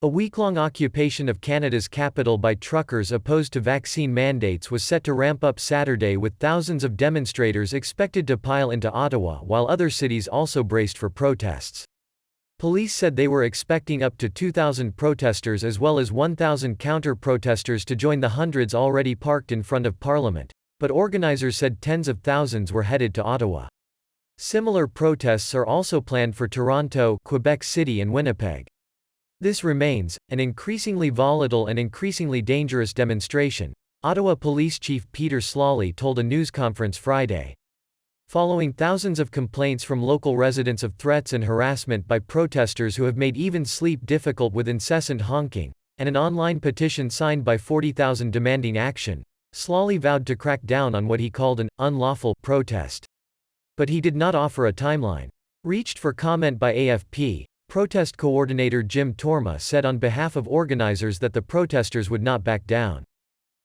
A week-long occupation of Canada's capital by truckers opposed to vaccine mandates was set to ramp up Saturday, with thousands of demonstrators expected to pile into Ottawa, while other cities also braced for protests. Police said they were expecting up to 2,000 protesters as well as 1,000 counter-protesters to join the hundreds already parked in front of Parliament, but organizers said tens of thousands were headed to Ottawa. Similar protests are also planned for Toronto, Quebec City and Winnipeg. This remains an increasingly volatile and increasingly dangerous demonstration, Ottawa Police Chief Peter Sloly told a news conference Friday. Following thousands of complaints from local residents of threats and harassment by protesters who have made even sleep difficult with incessant honking, and an online petition signed by 40,000 demanding action, Sloly vowed to crack down on what he called an unlawful protest. But he did not offer a timeline. Reached for comment by AFP, protest coordinator Jim Torma said on behalf of organizers that the protesters would not back down.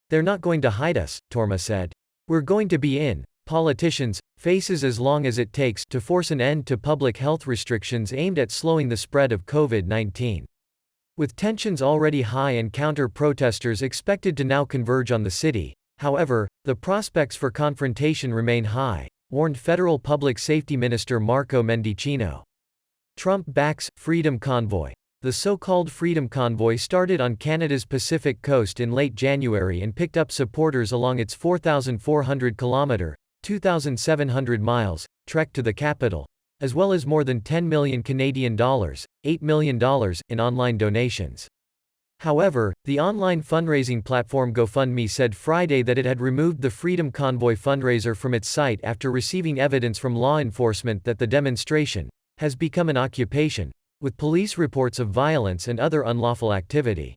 "They're not going to hide us," Torma said. "We're going to be in politicians' faces as long as it takes to force an end to public health restrictions aimed at slowing the spread of COVID-19. With tensions already high and counter-protesters expected to now converge on the city, however, the prospects for confrontation remain high, warned Federal Public Safety Minister Marco Mendicino. Trump backs Freedom Convoy. The so-called Freedom Convoy started on Canada's Pacific coast in late January and picked up supporters along its 4,400-kilometre (2,700 miles) trek to the capital, as well as more than 10 million Canadian dollars, $8 million, in online donations. However, the online fundraising platform GoFundMe said Friday that it had removed the Freedom Convoy fundraiser from its site after receiving evidence from law enforcement that the demonstration has become an occupation, with police reports of violence and other unlawful activity.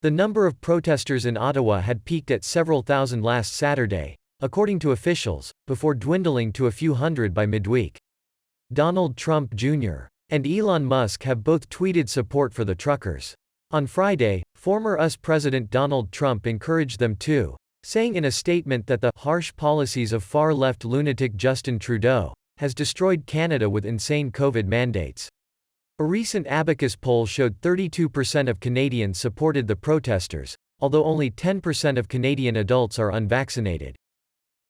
The number of protesters in Ottawa had peaked at several thousand last Saturday, according to officials, before dwindling to a few hundred by midweek. Donald Trump Jr. and Elon Musk have both tweeted support for the truckers. On Friday, former US President Donald Trump encouraged them too, saying in a statement that the harsh policies of far-left lunatic Justin Trudeau has destroyed Canada with insane COVID mandates. A recent Abacus poll showed 32% of Canadians supported the protesters, although only 10% of Canadian adults are unvaccinated.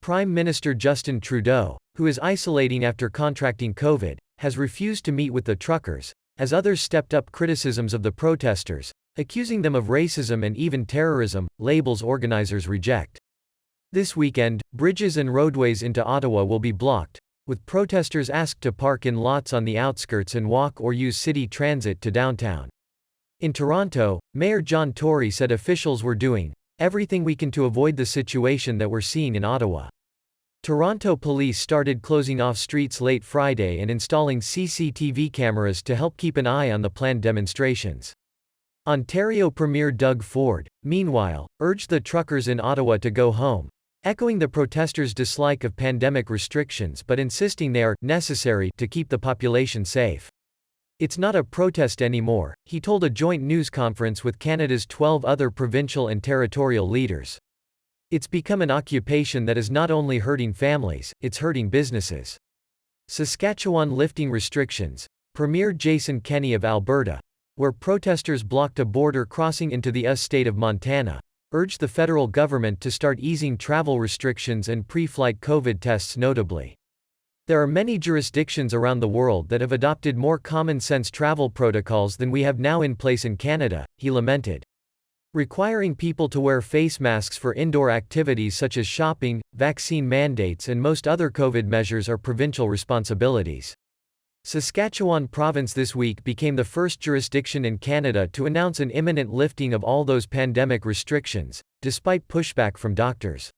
Prime Minister Justin Trudeau, who is isolating after contracting COVID, has refused to meet with the truckers, as others stepped up criticisms of the protesters, accusing them of racism and even terrorism, labels organizers reject. This weekend, bridges and roadways into Ottawa will be blocked, with protesters asked to park in lots on the outskirts and walk or use city transit to downtown. In Toronto, Mayor John Tory said officials were doing everything we can to avoid the situation that we're seeing in Ottawa. Toronto police started closing off streets late Friday and installing CCTV cameras to help keep an eye on the planned demonstrations. Ontario Premier Doug Ford, meanwhile, urged the truckers in Ottawa to go home, echoing the protesters' dislike of pandemic restrictions but insisting they are necessary to keep the population safe. "It's not a protest anymore," he told a joint news conference with Canada's 12 other provincial and territorial leaders. "It's become an occupation that is not only hurting families, it's hurting businesses." Saskatchewan lifting restrictions. Premier Jason Kenney of Alberta, where protesters blocked a border crossing into the US state of Montana, urged the federal government to start easing travel restrictions and pre-flight COVID tests notably. "There are many jurisdictions around the world that have adopted more common-sense travel protocols than we have now in place in Canada," he lamented. Requiring people to wear face masks for indoor activities such as shopping, vaccine mandates and most other COVID measures are provincial responsibilities. Saskatchewan province this week became the first jurisdiction in Canada to announce an imminent lifting of all those pandemic restrictions, despite pushback from doctors.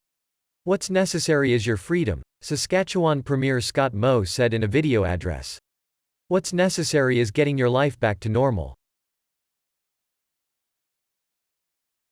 "What's necessary is your freedom," Saskatchewan Premier Scott Moe said in a video address. "What's necessary is getting your life back to normal."